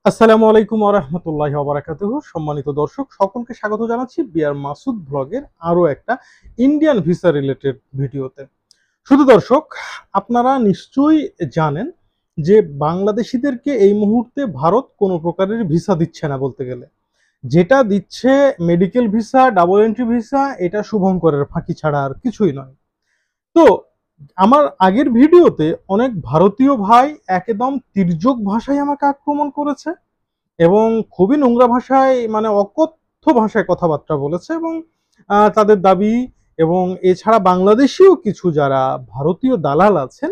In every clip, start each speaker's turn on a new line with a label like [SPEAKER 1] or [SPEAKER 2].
[SPEAKER 1] আসসালামু আলাইকুম ওয়া রাহমাতুল্লাহি ওয়া বারাকাতুহু। সম্মানিত দর্শক সকলকে স্বাগত জানাচ্ছি বিআর মাসুদ ব্লগের আরো একটা ইন্ডিয়ান ভিসা রিলেটেড ভিডিওতে। শুধু দর্শক, আপনারা নিশ্চয়ই জানেন যে বাংলাদেশিদেরকে এই মুহূর্তে ভারত কোনো প্রকারের ভিসা দিচ্ছে না বলতে গেলে। যেটা দিচ্ছে medical visa, double entry visa, এটা শুভঙ্করের ফাঁকি ছাড়া আর কিছুই নয়। তো আমার আগের ভিডিওতে অনেক ভারতীয় ভাই একদম তির্যক ভাষায় আমাকে আক্রমণ করেছে এবং খুবই নোংরা ভাষায়, মানে অকথ্য ভাষায় কথাবার্তা বলেছে এবং তাদের দাবি, এবং এছাড়া বাংলাদেশীয় কিছু যারা ভারতীয় দালাল আছেন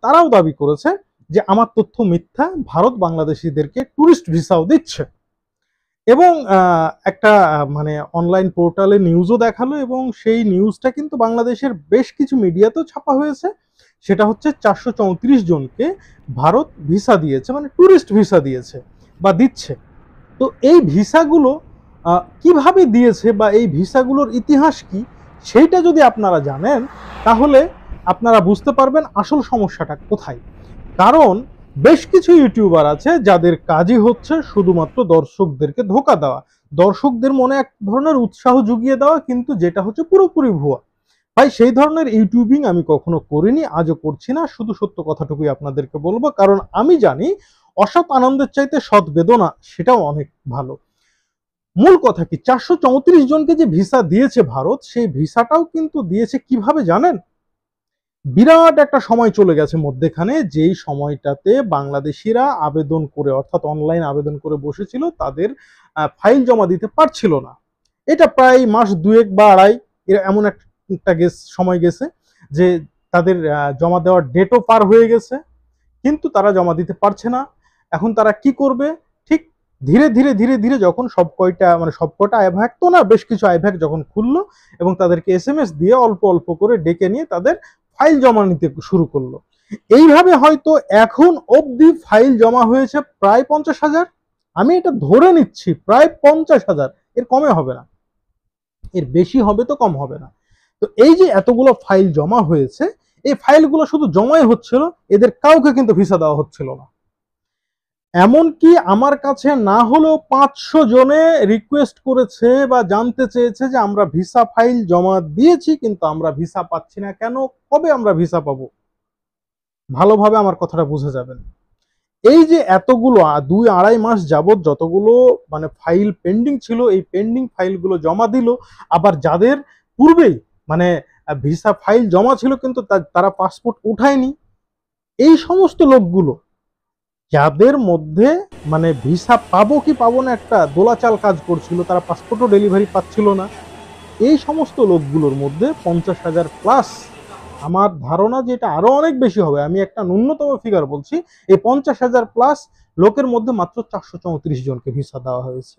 [SPEAKER 1] তারাও দাবি করেছে যে আমার তথ্য মিথ্যা, ভারত বাংলাদেশিদেরকে ট্যুরিস্ট ভিসাও দিচ্ছে। এবং একটা মানে অনলাইন পোর্টালে নিউজও দেখালো এবং সেই নিউজটা কিন্তু বাংলাদেশের বেশ কিছু মিডিয়াতেও ছাপা হয়েছে। সেটা হচ্ছে 434 জনকে ভারত ভিসা দিয়েছে, মানে ট্যুরিস্ট ভিসা দিয়েছে বা দিচ্ছে। তো এই ভিসাগুলো কিভাবে দিয়েছে বা এই ভিসাগুলোর ইতিহাস কি, সেইটা যদি আপনারা জানেন তাহলে আপনারা বুঝতে পারবেন আসল সমস্যাটা কোথায়। কারণ বেশ কিছু ইউটিউবার আছে যাদের কাজই হচ্ছে শুধুমাত্র দর্শকদেরকে ধোঁকা দেওয়া, দর্শকদের মনে এক ধরনের উৎসাহ জুগিয়ে দেওয়া, কিন্তু যেটা হচ্ছে পুরোপুরি ভুয়া। ভাই, সেই ধরনের ইউটিউবিং আমি কখনো করিনি, আজও করছি না। শুধু সত্য কথাটুকুই আপনাদেরকে বলবো, কারণ আমি জানি অসৎ আনন্দের চাইতে সৎ বেদনা সেটাও অনেক ভালো। মূল কথা কি, 434 জনকে যে ভিসা দিয়েছে ভারত, সেই ভিসাটাও কিন্তু দিয়েছে কিভাবে জানেন? বিরাট একটা সময় চলে গেছে মধ্যেখানে, যেই সময়টাতে বাংলাদেশিরা আবেদন করে, অর্থাৎ অনলাইন আবেদন করে বসেছিল, তাদের ফাইল জমা দিতে পারছিল না। এটা প্রায় মাস দুয়েক বা আড়াই, এমন একটা সময় গেছে যে তাদের জমা দেওয়ার ডেটও পার হয়ে গেছে, কিন্তু তারা জমা দিতে পারছে না। এখন তারা কি করবে? ঠিক ধীরে ধীরে ধীরে ধীরে যখন সবকটা আইভ্যাক তো না, বেশ কিছু আইভ্যাক যখন খুললো এবং তাদেরকে এসএমএস দিয়ে অল্প অল্প করে ডেকে নিয়ে তাদের ফাইল জমা নিতে শুরু করলো। এইভাবে হয়তো এখন অবধি ফাইল জমা হয়েছে প্রায় 50,000। আমি এটা ধরে নিচ্ছি প্রায় 50,000, এর কমে হবে না, এর বেশি হবে তো কম হবে না। তো এই যে এতগুলো ফাইল জমা হয়েছে, এই ফাইলগুলো শুধু জমাই হচ্ছিল, এদের কাউকে কিন্তু ভিসা দেওয়া হচ্ছিল না। এমনকি আমার কাছে না হলেও 500 জনে রিকোয়েস্ট করেছে বা জানতে চেয়েছে যে আমরা ভিসা ফাইল জমা দিয়েছি কিন্তু আমরা ভিসা পাচ্ছি না কেন, কবে আমরা ভিসা পাবো। ভালোভাবে আমার কথাটা বুঝে যাবেন। এই যে এতগুলো 2-2.5 মাস যাবত যতগুলো মানে ফাইল পেন্ডিং ছিল, এই পেন্ডিং ফাইলগুলো জমা দিল। আবার যাদের পূর্বেই মানে ভিসা ফাইল জমা ছিল কিন্তু তারা পাসপোর্ট উঠায়নি, এই সমস্ত লোকগুলো, যাদের মধ্যে মানে ভিসা পাবো কি পাবো না একটা দোলাচাল কাজ করছিল, তারা পাসপোর্টও ডেলিভারি পাচ্ছিল না, এই সমস্ত লোকগুলোর মধ্যে 50,000 প্লাস, আমার ধারণা যে এটা আরো অনেক বেশি হবে, আমি একটা ন্যূনতম ফিগার বলছি, এই 50,000 প্লাস লোকের মধ্যে মাত্র 434 জনকে ভিসা দেওয়া হয়েছে।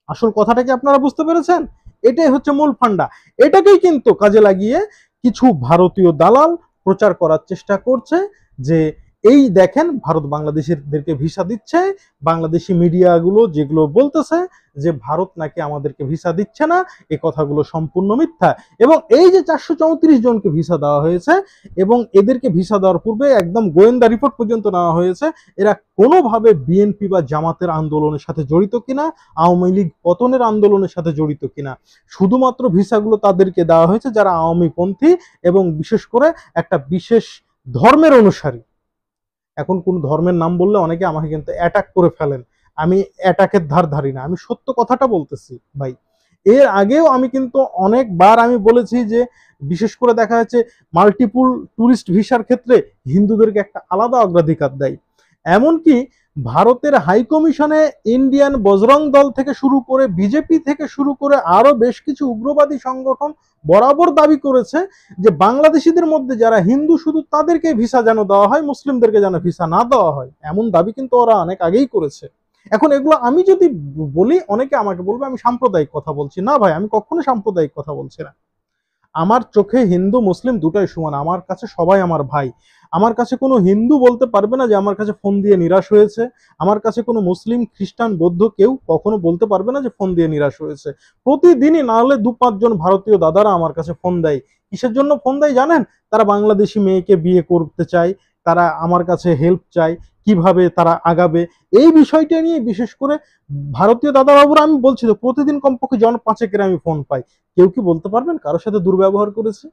[SPEAKER 1] আসল কথাটা কি আপনারা বুঝতে পেরেছেন? এটাই হচ্ছে মূল ফান্ডা। এটাকেই কিন্তু কাজে লাগিয়ে কিছু ভারতীয় দালাল প্রচার করার চেষ্টা করছে যে এই দেখেন ভারত বাংলাদেশিদেরকে ভিসা দিচ্ছে। বাংলাদেশি মিডিয়াগুলো যেগুলো বলতেছে যে ভারত নাকি আমাদেরকে ভিসা দিচ্ছে না, এই কথাগুলো সম্পূর্ণ মিথ্যা। এবং এই যে 434 জনকে ভিসা দেওয়া হয়েছে এবং এদেরকে ভিসা দেওয়ার পূর্বে একদম গোয়েন্দা রিপোর্ট পর্যন্ত নেওয়া হয়েছে এরা কোনোভাবে বিএনপি বা জামাতের আন্দোলনের সাথে জড়িত কিনা, আওয়ামী লীগ পতনের আন্দোলনের সাথে জড়িত কিনা। শুধুমাত্র ভিসাগুলো তাদেরকে দেওয়া হয়েছে যারা আওয়ামী পন্থী এবং বিশেষ করে একটা বিশেষ ধর্মের অনুসারী। এখন কোন ধর্মের নাম বললে অনেকে আমাকে কিন্তু অ্যাটাক করে ফেলেন, আমি অ্যাটাকের ধার ধারি না, আমি সত্য কথাটা বলতেছি ভাই। এর আগেও আমি কিন্তু অনেকবার আমি বলেছি যে বিশেষ করে দেখা যাচ্ছে মাল্টিপুল ট্যুরিস্ট ভিসার ক্ষেত্রে হিন্দুদেরকে একটা আলাদা অগ্রাধিকার দেয়। এমনকি ভারতের হাই কমিশনে ইন্ডিয়ান বজরং দল থেকে শুরু করে বিজেপি থেকে শুরু করে আরো বেশ কিছু উগ্রবাদী সংগঠন বরাবর দাবি করেছে যে বাংলাদেশিদের মধ্যে যারা হিন্দু শুধু তাদেরকে ভিসা যেন দেওয়া হয়, মুসলিমদেরকে যেন ভিসা না দেওয়া হয়, এমন দাবি কিন্তু ওরা অনেক আগেই করেছে। এখন এগুলো আমি যদি বলি অনেকে আমাকে বলবে আমি সাম্প্রদায়িক কথা বলছি। না ভাই, আমি কখনো সাম্প্রদায়িক কথা বলছি না। আমার চোখে হিন্দু মুসলিম দুটাই সমান, আমার কাছে সবাই আমার ভাই। আমার কাছে কোনো হিন্দু বলতে পারবে না যে আমার কাছে ফোন দিয়ে নিরাশ হয়েছে, আমার কাছে কোনো মুসলিম খ্রিস্টান বৌদ্ধ কেউ কখনো বলতে পারবে না যে ফোন দিয়ে নিরাশ হয়েছে। প্রতিদিনই না হলে 2-5 জন ভারতীয় দাদারা আমার কাছে ফোন দেয়। কিসের জন্য ফোন দেয় জানেন? তারা বাংলাদেশি মেয়েকে বিয়ে করতে চায়, তারা আমার কাছে হেল্প চায়, কিভাবে তারা আগাবে, এই বিষয়টা নিয়ে বিশেষ করে ভারতীয় দাদাবাবুরা, আমি বলছি তো প্রতিদিন কমপক্ষে জন 5-এর আমি ফোন পাই। কেউ কি বলতে পারবেন কারোর সাথে দুর্ব্যবহার করেছে?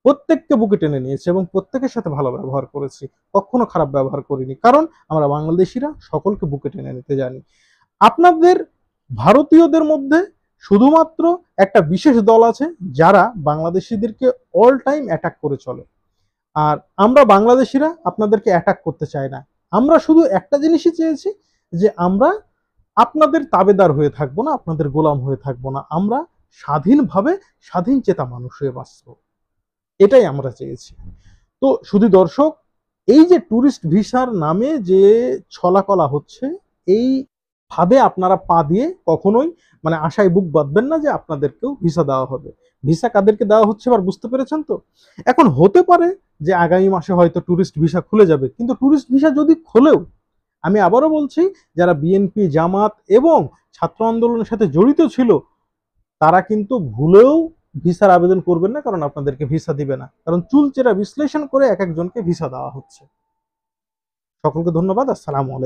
[SPEAKER 1] প্রত্যেককে বুকে টেনে নিয়েছে এবং প্রত্যেকের সাথে ভালো ব্যবহার করেছি, কখনো খারাপ ব্যবহার করিনি, কারণ আমরা বাংলাদেশিরা সকলকে বুকে টেনে নিতে জানি। আপনাদের ভারতীয়দের মধ্যে শুধুমাত্র একটা বিশেষ দল আছে যারা বাংলাদেশিদেরকে অল টাইম অ্যাটাক করে চলে, আর আমরা বাংলাদেশিরা আপনাদেরকে অ্যাটাক করতে চাই না। আমরা শুধু একটা জিনিসই চেয়েছি, যে আমরা আপনাদের তাবেদার হয়ে থাকবো না, আপনাদের গোলাম হয়ে থাকবো না, আমরা স্বাধীনভাবে স্বাধীন চেতা মানুষ হয়ে বাঁচবো, এটাই আমরা চেয়েছি। তো শুধু দর্শক, এই যে ট্যুরিস্ট ভিসার নামে যে ছলাকলা হচ্ছে, এই ভাবে আপনারা পা দিয়ে কখনোই মানে আশায় বুক বাঁধবেন না যে আপনাদেরকেও ভিসা দেওয়া হবে। ভিসা কাদেরকে দেওয়া হচ্ছে এবার বুঝতে পেরেছেন তো? এখন হতে পারে যে আগামী মাসে হয়তো ট্যুরিস্ট ভিসা খুলে যাবে, কিন্তু ট্যুরিস্ট ভিসা যদি খোলেও, আমি আবারও বলছি, যারা বিএনপি, জামাত এবং ছাত্র আন্দোলনের সাথে জড়িত ছিল, তারা কিন্তু ভুলেও ভিসার আবেদন করবেন না, কারণ আপনাদেরকে ভিসা দিবে না, কারণ চুলচেরা বিশ্লেষণ করে এক একজনকে ভিসা দেওয়া হচ্ছে। সকলকে ধন্যবাদ। আসসালামু আলাইকুম।